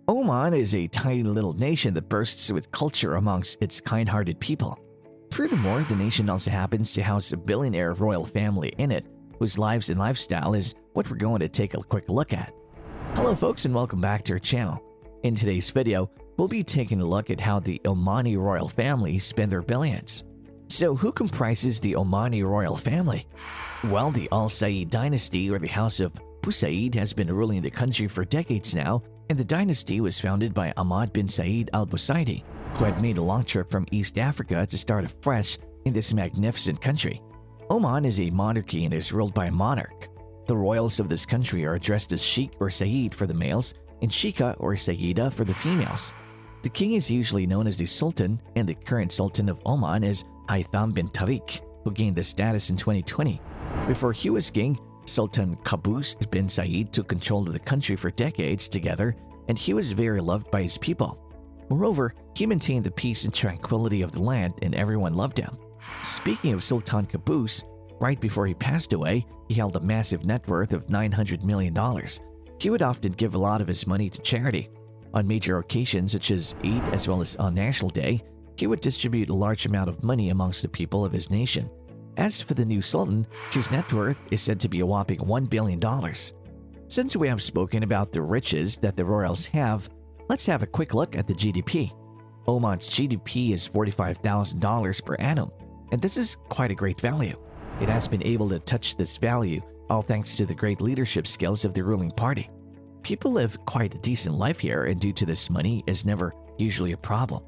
Oman is a tiny little nation that bursts with culture amongst its kind-hearted people. Furthermore, the nation also happens to house a billionaire royal family in it, whose lives and lifestyle is what we're going to take a quick look at. Hello folks and welcome back to our channel. In today's video, we'll be taking a look at how the Omani royal family spend their billions. So who comprises the Omani royal family? Well, the Al Said dynasty, or the House of Busaid, has been ruling the country for decades now, and the dynasty was founded by Ahmad bin Said al Busaidi, who had made a long trip from East Africa to start afresh in this magnificent country. Oman is a monarchy and is ruled by a monarch. The royals of this country are addressed as Sheikh or Sayyid for the males and Sheikha or Sayyida for the females. The king is usually known as the Sultan, and the current Sultan of Oman is Haytham bin Tariq, who gained the status in 2020. Before he was king, Sultan Qaboos bin Said took control of the country for decades together, and he was very loved by his people. Moreover, he maintained the peace and tranquility of the land, and everyone loved him. Speaking of Sultan Qaboos, right before he passed away, he held a massive net worth of $900 million. He would often give a lot of his money to charity. On major occasions such as Eid as well as on National Day, he would distribute a large amount of money amongst the people of his nation. As for the new Sultan, his net worth is said to be a whopping $1 billion. Since we have spoken about the riches that the royals have, let's have a quick look at the GDP. Oman's GDP is $45,000 per annum, and this is quite a great value. It has been able to touch this value, all thanks to the great leadership skills of the ruling party. People live quite a decent life here, and due to this, money is never usually a problem.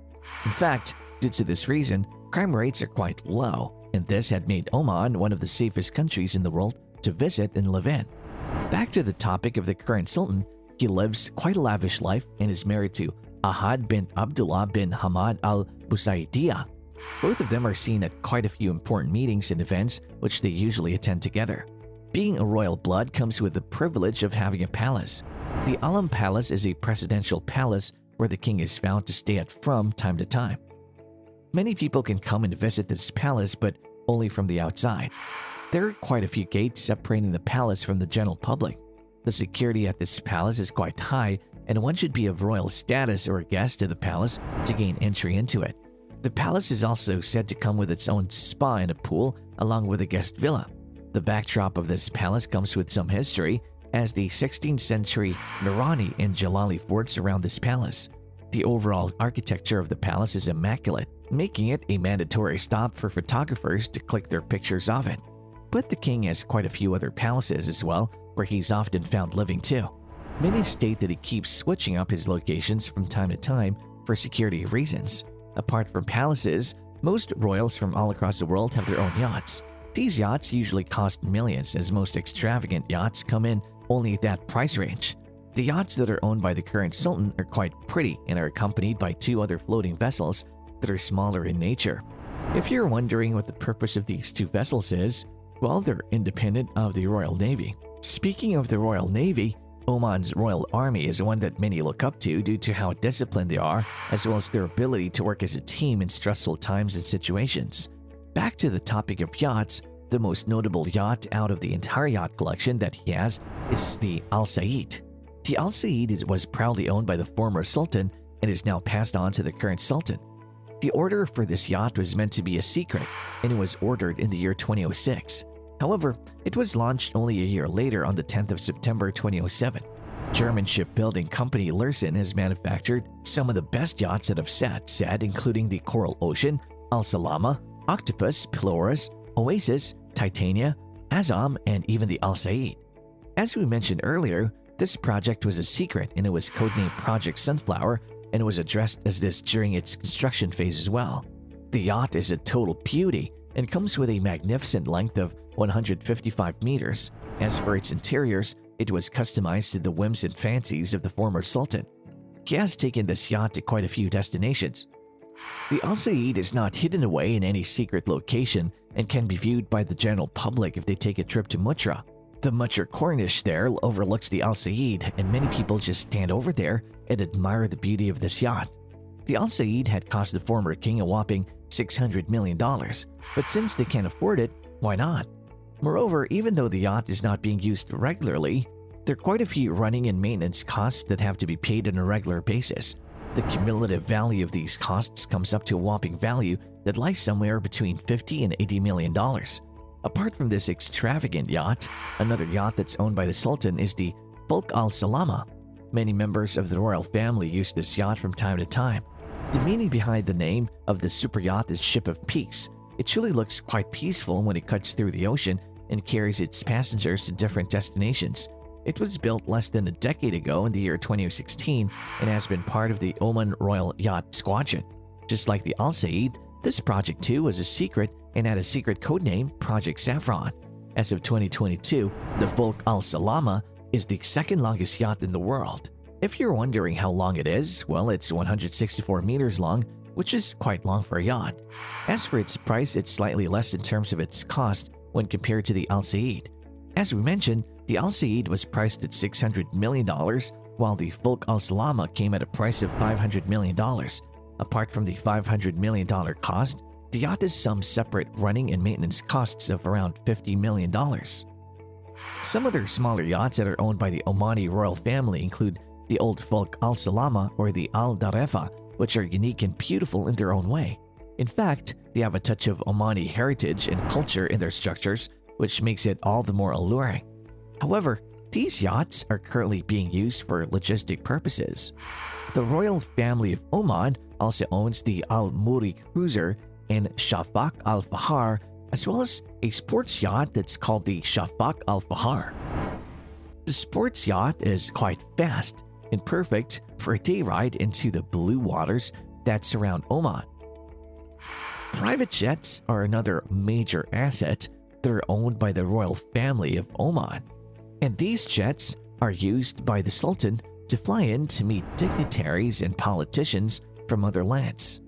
In fact, due to this reason, crime rates are quite low, and this had made Oman one of the safest countries in the world to visit and live in. Back to the topic of the current Sultan, he lives quite a lavish life and is married to Ahad bin Abdullah bin Hamad al Busaidiyah. Both of them are seen at quite a few important meetings and events which they usually attend together. Being a royal blood comes with the privilege of having a palace. The Alam Palace is a presidential palace where the king is found to stay at from time to time. Many people can come and visit this palace, but only from the outside. There are quite a few gates separating the palace from the general public. The security at this palace is quite high, and one should be of royal status or a guest of the palace to gain entry into it. The palace is also said to come with its own spa and a pool, along with a guest villa. The backdrop of this palace comes with some history, as the 16th century Nurani and Jalali forts surround this palace. The overall architecture of the palace is immaculate, making it a mandatory stop for photographers to click their pictures of it. But the king has quite a few other palaces as well, where he's often found living too. Many state that he keeps switching up his locations from time to time for security reasons. Apart from palaces, most royals from all across the world have their own yachts. These yachts usually cost millions, as most extravagant yachts come in only at that price range. The yachts that are owned by the current Sultan are quite pretty and are accompanied by two other floating vessels that are smaller in nature. If you're wondering what the purpose of these two vessels is, well, they're independent of the Royal Navy. Speaking of the Royal Navy, Oman's Royal Army is one that many look up to due to how disciplined they are, as well as their ability to work as a team in stressful times and situations. Back to the topic of yachts, the most notable yacht out of the entire yacht collection that he has is the Al Said. The Al Said was proudly owned by the former Sultan and is now passed on to the current Sultan. The order for this yacht was meant to be a secret, and it was ordered in the year 2006. However, it was launched only a year later on the 10th of September 2007. German shipbuilding company Lürssen has manufactured some of the best yachts that have set, including the Coral Ocean, Al Salama, Octopus, Pylorus, Oasis, Titania, Azam, and even the Al Said. As we mentioned earlier, this project was a secret and it was codenamed Project Sunflower, and it was addressed as this during its construction phase as well. The yacht is a total beauty and comes with a magnificent length of 155 meters. As for its interiors, it was customized to the whims and fancies of the former Sultan. He has taken this yacht to quite a few destinations. The Al Said is not hidden away in any secret location and can be viewed by the general public if they take a trip to Mutra. The Mutra Corniche there overlooks the Al Said, and many people just stand over there and admire the beauty of this yacht. The Al Said had cost the former king a whopping $600 million, but since they can't afford it, why not? Moreover, even though the yacht is not being used regularly, There are quite a few running and maintenance costs that have to be paid on a regular basis. The cumulative value of these costs comes up to a whopping value that lies somewhere between $50 and $80 million. Apart from this extravagant yacht, another yacht that's owned by the Sultan is the Fulk Al Salama. Many members of the royal family use this yacht from time to time. The meaning behind the name of the super yacht is Ship of Peace. It truly looks quite peaceful when it cuts through the ocean and carries its passengers to different destinations. It was built less than a decade ago in the year 2016 and has been part of the Oman Royal Yacht Squadron. Just like the Al Said, this project too was a secret and had a secret codename Project Saffron. As of 2022, the Fulk Al Salama is the second longest yacht in the world. If you're wondering how long it is, well, it's 164 meters long, which is quite long for a yacht. As for its price, it's slightly less in terms of its cost when compared to the Al Said. As we mentioned, the Al Said was priced at $600 million, while the Fulk Al Salama came at a price of $500 million. Apart from the $500 million cost, the yacht has some separate running and maintenance costs of around $50 million. Some other smaller yachts that are owned by the Omani royal family include the Old Fulk Al Salama or the Al Darefa, which are unique and beautiful in their own way. In fact, they have a touch of Omani heritage and culture in their structures, which makes it all the more alluring. However, these yachts are currently being used for logistic purposes. The royal family of Oman also owns the Al Muri cruiser and Shafaq Al Fahar, as well as a sports yacht that's called the Shafaq Al Fahar. The sports yacht is quite fast and perfect for a day ride into the blue waters that surround Oman. Private jets are another major asset that are owned by the royal family of Oman, and these jets are used by the Sultan to fly in to meet dignitaries and politicians from other lands.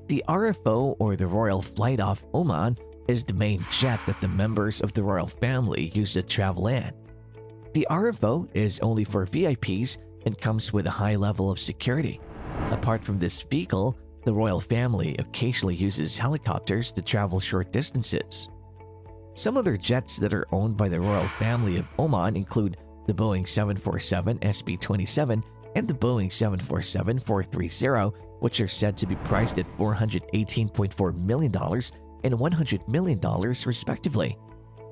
The RFO, or the Royal Flight of Oman, is the main jet that the members of the royal family use to travel in. The RFO is only for VIPs and comes with a high level of security. Apart from this vehicle, the royal family occasionally uses helicopters to travel short distances. Some other jets that are owned by the royal family of Oman include the Boeing 747 SB-27 and the Boeing 747-430, which are said to be priced at $418.4 million and $100 million respectively.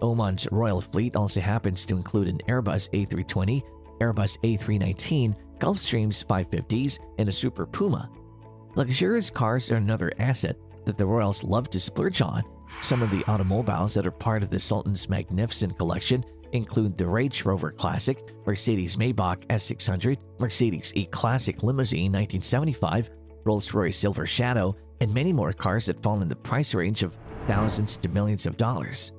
Oman's royal fleet also happens to include an Airbus A320, Airbus A319, Gulfstream's 550s, and a Super Puma. Luxurious cars are another asset that the royals love to splurge on. Some of the automobiles that are part of the Sultan's magnificent collection include the Range Rover Classic, Mercedes-Maybach S600, Mercedes E-Classic Limousine 1975, Rolls-Royce Silver Shadow, and many more cars that fall in the price range of thousands to millions of dollars.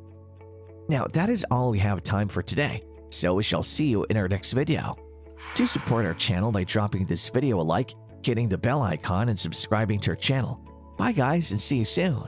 Now, that is all we have time for today, so we shall see you in our next video. Do support our channel by dropping this video a like, hitting the bell icon, and subscribing to our channel. Bye guys, and see you soon.